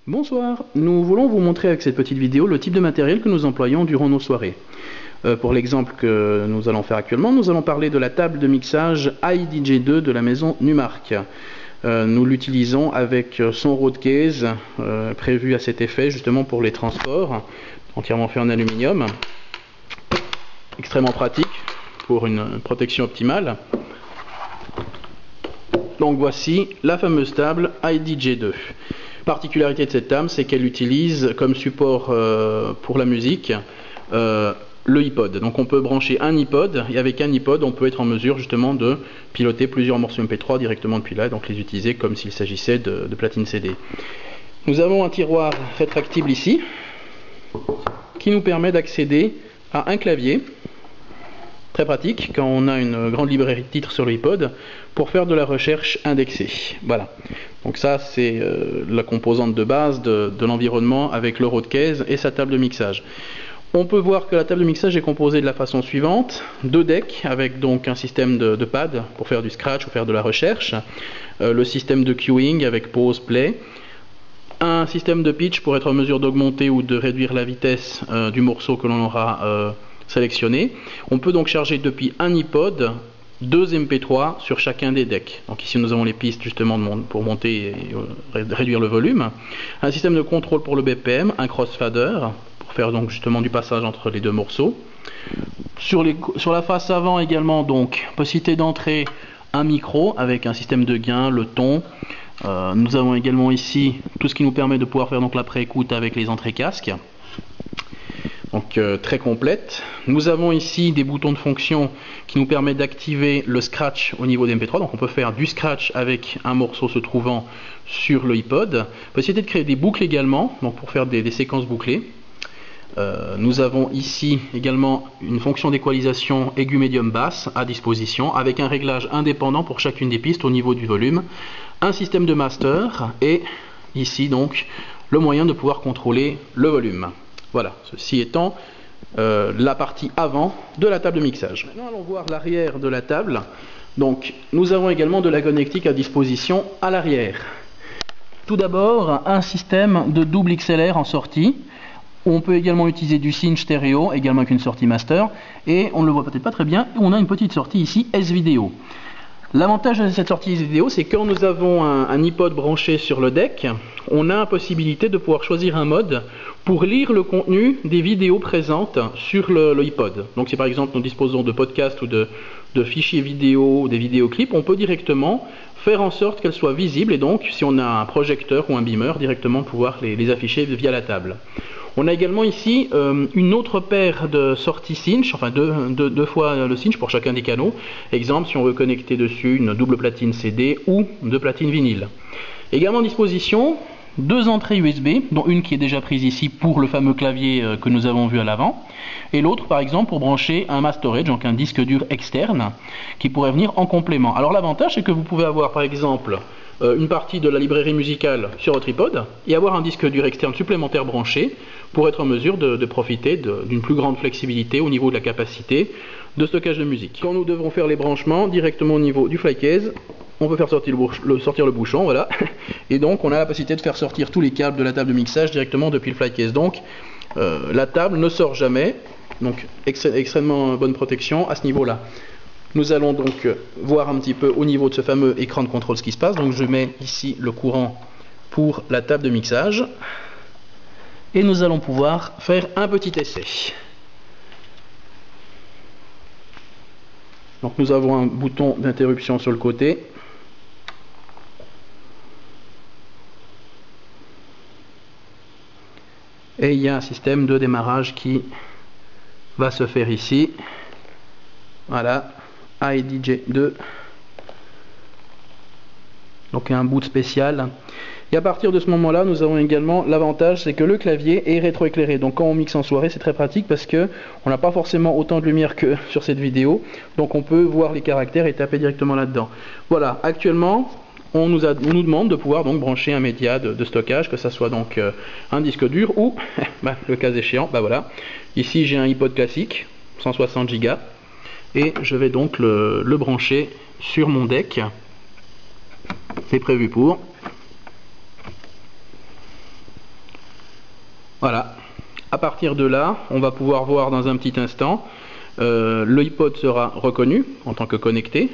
Bonsoir, nous voulons vous montrer avec cette petite vidéo le type de matériel que nous employons durant nos soirées. Pour l'exemple que nous allons faire actuellement, nous allons parler de la table de mixage iDJ2 de la maison Numark. Nous l'utilisons avec son road case prévu à cet effet justement pour les transports, entièrement fait en aluminium, extrêmement pratique pour une protection optimale. Donc voici la fameuse table iDJ2. Particularité de cette table, c'est qu'elle utilise comme support pour la musique le iPod. Donc on peut brancher un iPod et avec un iPod on peut être en mesure justement de piloter plusieurs morceaux MP3 directement depuis là, donc les utiliser comme s'il s'agissait de platines CD. Nous avons un tiroir rétractible ici qui nous permet d'accéder à un clavier. Très pratique quand on a une grande librairie de titres sur l'iPod pour faire de la recherche indexée. Voilà. Donc ça c'est la composante de base de l'environnement avec le road case et sa table de mixage. On peut voir que la table de mixage est composée de la façon suivante: deux decks avec donc un système de pad pour faire du scratch ou faire de la recherche, le système de queuing avec pause, play, un système de pitch pour être en mesure d'augmenter ou de réduire la vitesse du morceau que l'on aura sélectionné. On peut donc charger depuis un iPod 2 MP3 sur chacun des decks. Donc ici nous avons les pistes justement pour monter et réduire le volume. Un système de contrôle pour le BPM, un crossfader pour faire donc justement du passage entre les deux morceaux. Sur la face avant également, donc possibilité d'entrer un micro avec un système de gain, le ton. Nous avons également ici tout ce qui nous permet de pouvoir faire donc la pré-écoute avec les entrées casques. Donc très complète. Nous avons ici des boutons de fonction qui nous permettent d'activer le scratch au niveau des MP3. Donc on peut faire du scratch avec un morceau se trouvant sur le iPod. Possibilité de créer des boucles également, donc pour faire des séquences bouclées. Nous avons ici également une fonction d'équalisation aigu médium basse à disposition avec un réglage indépendant pour chacune des pistes au niveau du volume. Un système de master et ici donc le moyen de pouvoir contrôler le volume. Voilà, ceci étant la partie avant de la table de mixage. Maintenant allons voir l'arrière de la table. Donc nous avons également de la connectique à disposition à l'arrière. Tout d'abord un système de double XLR en sortie. On peut également utiliser du Cinch stéréo, également avec une sortie master. Et on ne le voit peut-être pas très bien, on a une petite sortie ici S-Vidéo. L'avantage de cette sortie vidéo, c'est que quand nous avons un iPod branché sur le deck, on a la possibilité de pouvoir choisir un mode pour lire le contenu des vidéos présentes sur le iPod. Donc si par exemple nous disposons de podcasts ou de fichiers vidéo, des vidéoclips, on peut directement faire en sorte qu'elles soient visibles et donc si on a un projecteur ou un beamer, directement pouvoir les afficher via la table. On a également ici une autre paire de sorties cinch, enfin deux fois le cinch pour chacun des canaux. Exemple, si on veut connecter dessus une double platine CD ou deux platines vinyle. Également à disposition, deux entrées USB, dont une qui est déjà prise ici pour le fameux clavier que nous avons vu à l'avant, et l'autre par exemple pour brancher un mass storage, donc un disque dur externe, qui pourrait venir en complément. Alors l'avantage c'est que vous pouvez avoir par exemple une partie de la librairie musicale sur votre iPod et avoir un disque dur externe supplémentaire branché pour être en mesure de profiter d'une plus grande flexibilité au niveau de la capacité de stockage de musique. Quand nous devrons faire les branchements directement au niveau du flycase, on peut faire sortir le bouchon, voilà, et donc on a la possibilité de faire sortir tous les câbles de la table de mixage directement depuis le flycase. Donc la table ne sort jamais, donc extrêmement bonne protection à ce niveau-là. Nous allons donc voir un petit peu au niveau de ce fameux écran de contrôle ce qui se passe. Donc je mets ici le courant pour la table de mixage. Et nous allons pouvoir faire un petit essai. Donc nous avons un bouton d'interruption sur le côté. Et il y a un système de démarrage qui va se faire ici. Voilà. iDJ2, donc un boot spécial, et à partir de ce moment là nous avons également l'avantage, c'est que le clavier est rétroéclairé, donc quand on mixe en soirée c'est très pratique parce que on n'a pas forcément autant de lumière que sur cette vidéo, donc on peut voir les caractères et taper directement là dedans. Voilà, actuellement on nous demande de pouvoir donc brancher un média de stockage, que ça soit donc un disque dur ou le cas échéant, voilà, ici j'ai un iPod classique 160 Go et je vais donc le brancher sur mon deck. C'est prévu pour. Voilà. À partir de là, on va pouvoir voir dans un petit instant, le iPod sera reconnu en tant que connecté.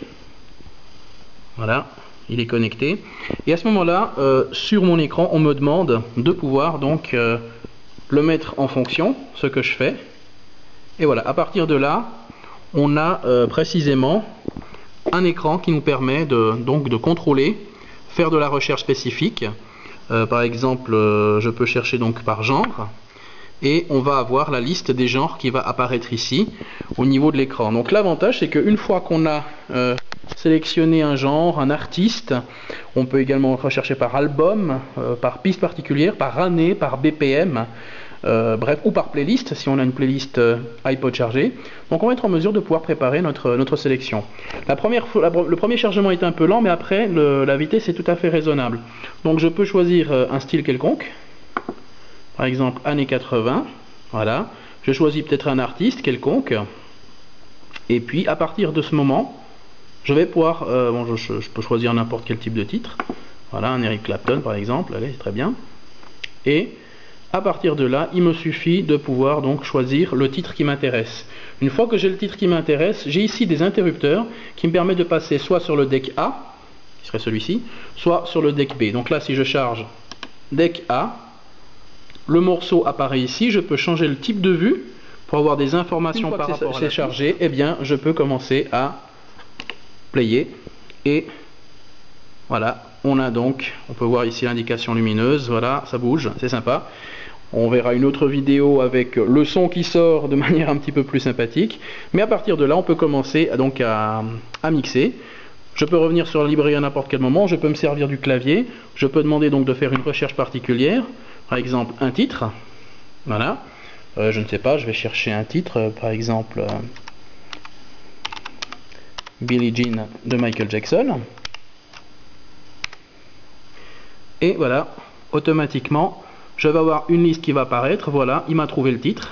Voilà, il est connecté. Et à ce moment-là, sur mon écran, on me demande de pouvoir donc le mettre en fonction, ce que je fais. Et voilà, à partir de là, on a précisément un écran qui nous permet donc de contrôler, faire de la recherche spécifique. Par exemple, je peux chercher donc par genre. Et on va avoir la liste des genres qui va apparaître ici au niveau de l'écran. Donc l'avantage, c'est qu'une fois qu'on a sélectionné un genre, un artiste, on peut également rechercher par album, par piste particulière, par année, par BPM, bref, ou par playlist si on a une playlist iPod chargée. Donc on va être en mesure de pouvoir préparer notre sélection. Le premier chargement est un peu lent, mais après la vitesse est tout à fait raisonnable. Donc je peux choisir un style quelconque. Par exemple, années 80, voilà. Je choisis peut-être un artiste quelconque. Et puis, à partir de ce moment, je vais pouvoir... je peux choisir n'importe quel type de titre. Voilà, un Eric Clapton, par exemple. Allez, très bien. Et à partir de là, il me suffit de pouvoir donc choisir le titre qui m'intéresse. Une fois que j'ai le titre qui m'intéresse, j'ai ici des interrupteurs qui me permettent de passer soit sur le deck A, qui serait celui-ci, soit sur le deck B. Donc là, si je charge deck A, le morceau apparaît ici, je peux changer le type de vue pour avoir des informations par rapport à c'est chargé, et bien je peux commencer à player et voilà, on peut voir ici l'indication lumineuse, voilà, ça bouge, c'est sympa. On verra une autre vidéo avec le son qui sort de manière un petit peu plus sympathique, mais à partir de là on peut commencer donc à mixer. Je peux revenir sur la librairie à n'importe quel moment, je peux me servir du clavier, je peux demander donc de faire une recherche particulière. Par exemple, un titre, voilà, je ne sais pas, je vais chercher un titre, par exemple, Billie Jean de Michael Jackson. Et voilà, automatiquement, je vais avoir une liste qui va apparaître, voilà, il m'a trouvé le titre.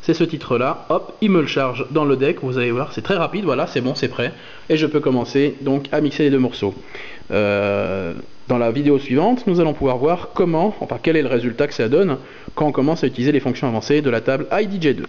C'est ce titre-là, hop, il me le charge dans le deck, vous allez voir, c'est très rapide, voilà, c'est bon, c'est prêt. Et je peux commencer donc à mixer les deux morceaux. Dans la vidéo suivante, nous allons pouvoir voir quel est le résultat que ça donne quand on commence à utiliser les fonctions avancées de la table iDJ2.